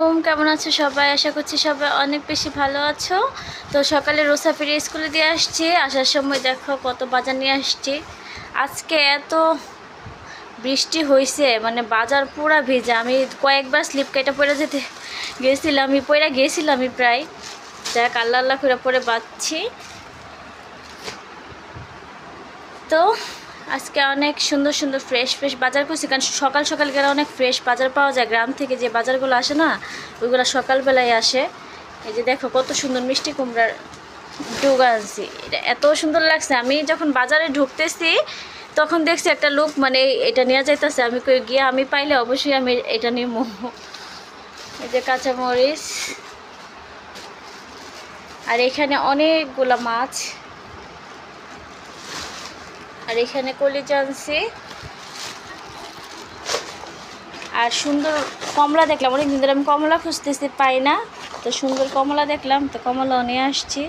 কেমন আছো সবাই? আশা করছি সবাই অনেক বেশি ভালো আছো। তো সকালে রোসা ফিরে স্কুলে দিয়ে আসছি, আসার সময় দেখো কত বাজার নিয়ে আসছি। আজকে এত বৃষ্টি হয়েছে, মানে বাজার পুরা ভিজা। আমি কয়েকবার স্লিপ কেটে পড়ে যেতে গেছিলাম প্রায়। যাক আল্লাহ আল্লাহ করে পরে বাঁচছি। তো আজকে অনেক সুন্দর সুন্দর ফ্রেশ ফ্রেশ বাজার করছি, কারণ সকাল সকাল গেলে অনেক ফ্রেশ বাজার পাওয়া যায়। গ্রাম থেকে যে বাজারগুলো আসে না, ওইগুলো সকালবেলায় আসে। এই যে দেখো কত সুন্দর মিষ্টি কুমড়ার ডুগা আনছি, এটা এত সুন্দর লাগছে। আমি যখন বাজারে ঢুকতেছি তখন দেখছি একটা লোক মানে এটা নিয়ে যাইতেছে। আমি কই গিয়ে আমি পাইলে অবশ্যই আমি এটা নিয়ে এই যে কাঁচামরিচ, আর এখানে অনেকগুলা মাছ, আর এখানে কলিজা আনছি, আর সুন্দর কমলা দেখলাম। অনেকদিন ধরে আমি কমলা খুঁজতেছি, পাই না। তো সুন্দর কমলা দেখলাম, তো কমলাও নিয়ে আসছি।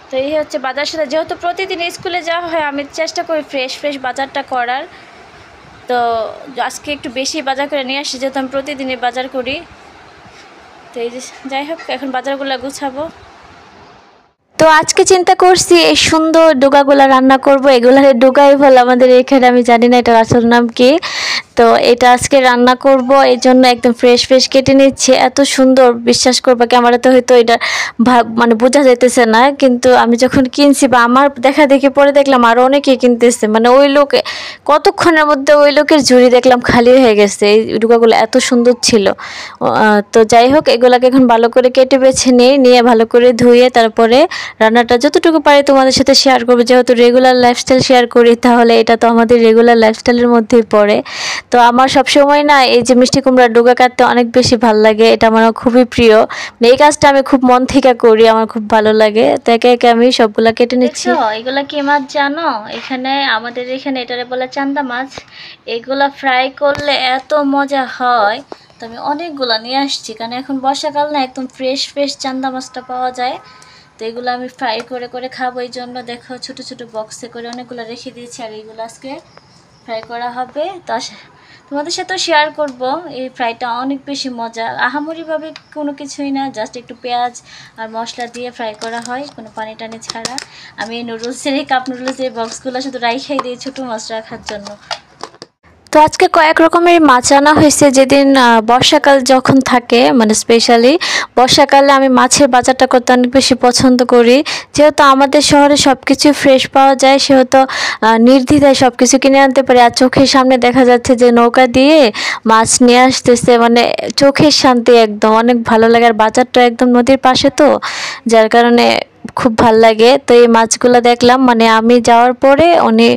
তো এই হচ্ছে বাজার সাথে, যেহেতু প্রতিদিন স্কুলে যাওয়া হয় আমি চেষ্টা করি ফ্রেশ ফ্রেশ বাজারটা করার। তো আজকে একটু বেশি বাজার করে নিয়ে আসছি, যেহেতু আমি প্রতিদিনই বাজার করি। তো এই যে যাই হোক, এখন বাজারগুলো গুছাবো। তো আজকে চিন্তা করছি এই সুন্দর ডোগাগুলা রান্না করব। এগুলার ডোগাই বলে আমাদের এখানে, আমি জানি না এটার আসল নাম কি। তো এটা আজকে রান্না করব, এই জন্য একদম ফ্রেশ ফ্রেশ কেটে নিচ্ছি। এত সুন্দর, বিশ্বাস করবা ক্যামেরাতে হয়তো এটা মানে বোঝা যাইতেছে না, কিন্তু আমি যখন কিনছি বা আমার দেখা দেখি পরে দেখলাম আরও অনেকেই কিনতেছে। মানে ওই লোক কতক্ষণের মধ্যে ওই লোকের ঝুড়ি দেখলাম খালি হয়ে গেছে। এই ডোগাগুলো এত সুন্দর ছিল। তো যাই হোক, এগুলাকে এখন ভালো করে কেটে বেছে নিয়ে ভালো করে ধুয়ে তারপরে রান্নাটা যতটুকু পারি তোমাদের সাথে শেয়ার করবো। যেহেতু রেগুলার লাইফস্টাইল শেয়ার করি, তাহলে এটা তো আমাদের রেগুলার লাইফস্টাইলের মধ্যেই পড়ে। তো আমার সবসময় না এই যে মিষ্টি কুমড়ার ডোগা কাটতে অনেক বেশি ভালো লাগে, এটা আমার খুবই প্রিয়। এই কাজটা আমি খুব মন থেকে করি, আমার খুব ভালো লাগে। তো একে একে আমি সবগুলা কেটে নিচ্ছি। এগুলা কি মাছ জানো? এখানে আমাদের এখানে এটারে বলে চান্দা মাছ। এগুলা ফ্রাই করলে এত মজা হয়। তো আমি অনেকগুলা নিয়ে আসছি, কারণ এখন বর্ষাকাল না, একদম ফ্রেশ ফ্রেশ চান্দা মাছটা পাওয়া যায়। তো এগুলো আমি ফ্রাই করে করে খাবো, এই জন্য দেখো ছোটো ছোটো বক্সে করে অনেকগুলো রেখে দিয়েছি। আর এইগুলো আজকে ফ্রাই করা হবে। তো তোমাদের সাথেও শেয়ার করব। এই ফ্রাইটা অনেক বেশি মজা, আহামরিভাবে কোনো কিছুই না, জাস্ট একটু পেঁয়াজ আর মশলা দিয়ে ফ্রাই করা হয়, কোনো পানি টানি ছাড়া। আমি এই নুডলসের, এই কাপ নুডলসের বক্সগুলো শুধু রাইখাই দিই ছোটো মাছ রাখার জন্য। তো আজকে কয়েক রকমের মাছ আনা হয়েছে। যেদিন বর্ষাকাল যখন থাকে, মানে স্পেশালি বর্ষাকালে আমি মাছের বাজারটা করতে অনেক বেশি পছন্দ করি। যেহেতু আমাদের শহরে সব কিছু ফ্রেশ পাওয়া যায়, সেহেতু নির্দ্বিধায় সব কিছু কিনে আনতে পারি। আর চোখের সামনে দেখা যাচ্ছে যে নৌকা দিয়ে মাছ নিয়ে আসতেছে, মানে চোখের শান্তি একদম, অনেক ভালো লাগে। আর বাজারটা একদম নদীর পাশে, তো যার কারণে খুব ভাল লাগে। তো এই মাছগুলো দেখলাম, মানে আমি যাওয়ার পরে উনি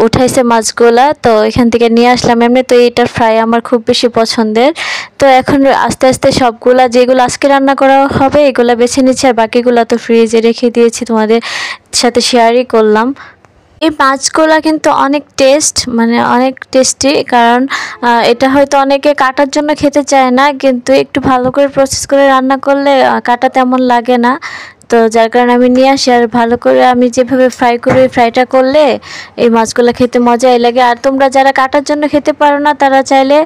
উঠাইছে মাছগুলা, তো এখান থেকে নিয়ে আসলাম। এমনি তো এটার ফ্রাই আমার খুব বেশি পছন্দের। তো এখন আস্তে আস্তে সবগুলা যেগুলো আজকে রান্না করা হবে এগুলো বেছে নিচ্ছি, আর বাকিগুলো তো ফ্রিজে রেখে দিয়েছি, তোমাদের সাথে শেয়ারই করলাম। এই মাছগুলা কিন্তু অনেক টেস্ট, মানে অনেক টেস্টি, কারণ এটা হয়তো অনেকে কাটার জন্য খেতে চায় না, কিন্তু একটু ভালো করে প্রসেস করে রান্না করলে কাটা তেমন লাগে না। তো যার কারণে আমি নিয়ে আসি। আর ভালো করে আমি যেভাবে ফ্রাই করি, ফ্রাইটা করলে এই মাছগুলো খেতে মজাই লাগে। আর তোমরা যারা কাটার জন্য খেতে পারো না, তারা চাইলে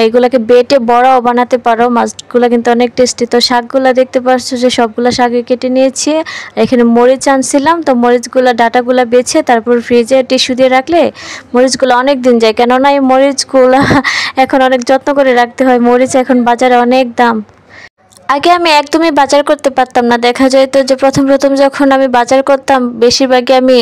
এগুলোকে বেটে বড়াও বানাতে পারো। মাছগুলো কিন্তু অনেক টেস্টি। তো শাকগুলো দেখতে পাচ্ছ যে সবগুলো শাকই কেটে নিয়েছি। এখানে মরিচ আনছিলাম, তো মরিচগুলো ডাটাগুলো বেছে তারপর ফ্রিজে টিস্যু দিয়ে রাখলে মরিচগুলো অনেক দিন যায়, কেননা এই মরিচগুলো এখন অনেক যত্ন করে রাখতে হয়। মরিচ এখন বাজারে অনেক দাম। আগে আমি একদমই বাজার করতে পারতাম না। দেখা যেত যে প্রথম প্রথম যখন আমি বাজার করতাম, বেশিরভাগই আমি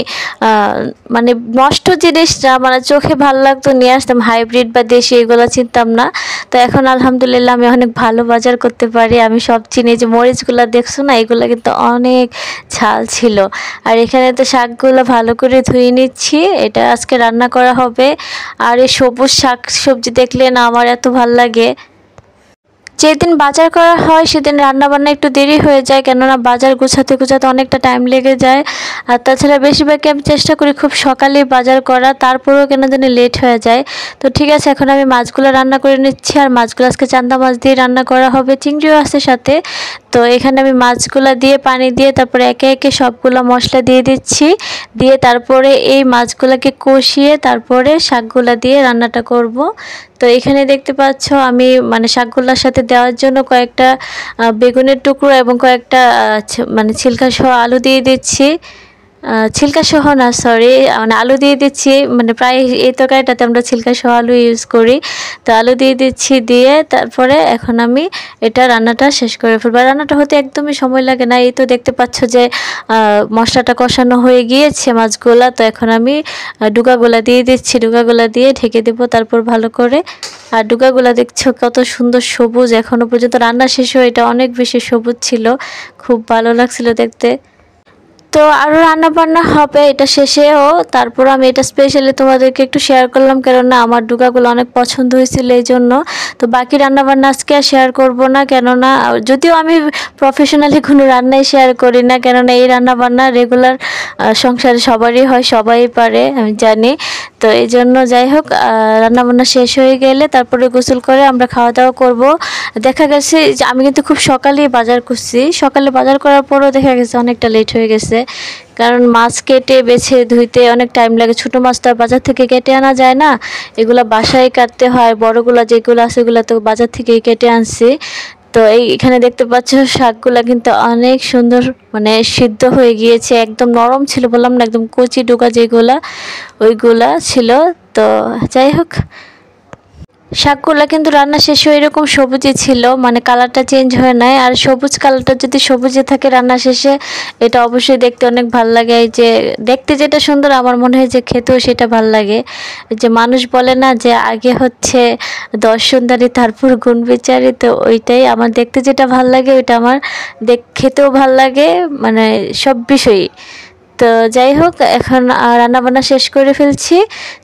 মানে নষ্ট জিনিসটা মানে চোখে ভালো লাগতো নিয়ে আসতাম, হাইব্রিড বা দেশি এগুলো চিনতাম না। তো এখন আলহামদুলিল্লাহ আমি অনেক ভালো বাজার করতে পারি, আমি সব চিনি। যে মরিচগুলো দেখছো না, এগুলো কিন্তু অনেক ঝাল ছিল। আর এখানে তো শাকগুলো ভালো করে ধুয়ে নিচ্ছি, এটা আজকে রান্না করা হবে। আর এই সবুজ শাক সবজি দেখলে না আমার এত ভাল লাগে। যেদিন বাজার করা হয় সেদিন রান্নাবান্না একটু দেরি হয়ে যায়, কেননা বাজার গুছাতে গুছাতে অনেকটা টাইম লেগে যায়। আর তাছাড়া বেশিরভাগই আমি চেষ্টা করি খুব সকালে বাজার করা, তারপরেও কেন জানি লেট হয়ে যায়। তো ঠিক আছে, এখন আমি মাছগুলো রান্না করে নিচ্ছি। আর মাছগুলো আজকে চান্দা মাছ দিয়ে রান্না করা হবে, চিংড়িও আছে সাথে। তো এখানে আমি মাছগুলা দিয়ে পানি দিয়ে তারপরে একে একে সবগুলো মশলা দিয়ে দিচ্ছি, দিয়ে তারপরে এই মাছগুলোকে কষিয়ে তারপরে শাকগুলা দিয়ে রান্নাটা করব। তো এখানে দেখতে পাচ্ছ আমি মানে শাকগুলোর সাথে দেওয়ার জন্য কয়েকটা বেগুনের টুকরো এবং কয়েকটা মানে ছিলকা সহ আলু দিয়ে দিচ্ছি। ছিলকা সহ না, সরি, মানে আলু দিয়ে দিচ্ছি, মানে প্রায় এই তরকারিটাতে আমরা ছিলকা সহ আলু ইউজ করি। তো আলু দিয়ে দিচ্ছি, দিয়ে তারপরে এখন আমি এটা রান্নাটা শেষ করে ফেলবো। রান্নাটা হতে একদমই সময় লাগে না। এই তো দেখতে পাচ্ছ যে মশলাটা কষানো হয়ে গিয়েছে মাছগুলা। তো এখন আমি ডুকাগুলা দিয়ে দিচ্ছি, ডুকাগুলা দিয়ে ঢেকে দেবো তারপর ভালো করে। আর ডুকাগুলা দেখছো কত সুন্দর সবুজ, এখনো পর্যন্ত রান্না শেষ হয়ে এটা অনেক বেশি সবুজ ছিল, খুব ভালো লাগছিল দেখতে। তো আরও রান্নাবান্না হবে এটা শেষেও, তারপর আমি এটা স্পেশালি তোমাদেরকে একটু শেয়ার করলাম, কেননা আমার ডুকাগুলো অনেক পছন্দ হয়েছিল এই জন্য। তো বাকি রান্নাবান্না আজকে আর শেয়ার করব না, কেননা যদিও আমি প্রফেশনালি কোনো রান্নাই শেয়ার করি না, কেননা এই রান্নাবান্না রেগুলার সংসারে সবারই হয়, সবাই পারে, আমি জানি। তো এই জন্য যাই হোক, রান্নাবান্না শেষ হয়ে গেলে তারপরে গোসল করে আমরা খাওয়া দাওয়া করব। দেখা গেছে যে আমি কিন্তু খুব সকালেই বাজার করছি, সকালে বাজার করার পরও দেখা গেছে অনেকটা লেট হয়ে গেছে, কারণ মাছ কেটে বেছে ধুইতে অনেক টাইম লাগে। ছোটো মাছ তো আর বাজার থেকে কেটে আনা যায় না, এগুলো বাসায় কাটতে হয়। বড়গুলো যেগুলো আছে এগুলো তো বাজার থেকেই কেটে আনছি। তো এখানে দেখতে পাচ্ছ শাকগুলা কিন্তু অনেক সুন্দর মানে সিদ্ধ হয়ে গিয়েছে, একদম নরম ছিল, বললাম না, একদম কচি ডোকা যেগুলা ওইগুলা ছিল। তো যাই হোক, শাকগুলা কিন্তু রান্না শেষে এরকম সবুজই ছিল, মানে কালারটা চেঞ্জ হয় নাই। আর সবুজ কালারটা যদি সবুজে থাকে রান্না শেষে, এটা অবশ্যই দেখতে অনেক ভালো লাগে। এই যে দেখতে যেটা সুন্দর, আমার মনে হয় যে খেতেও সেটা ভালো লাগে। যে মানুষ বলে না যে আগে হচ্ছে দর্শনদারি তারপর গুণ বিচারি, তো ওইটাই আমার দেখতে যেটা ভালো লাগে ওইটা আমার খেতেও ভালো লাগে, মানে সব বিষয়ই। তো যাই হোক, এখন রান্নাবান্না শেষ করে ফেলছি।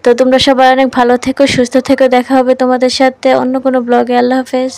তো তোমরা সবাই অনেক ভালো থেকো, সুস্থ থেকো, দেখা হবে তোমাদের সাথে অন্য কোনো ব্লগে। আল্লাহ হাফেজ।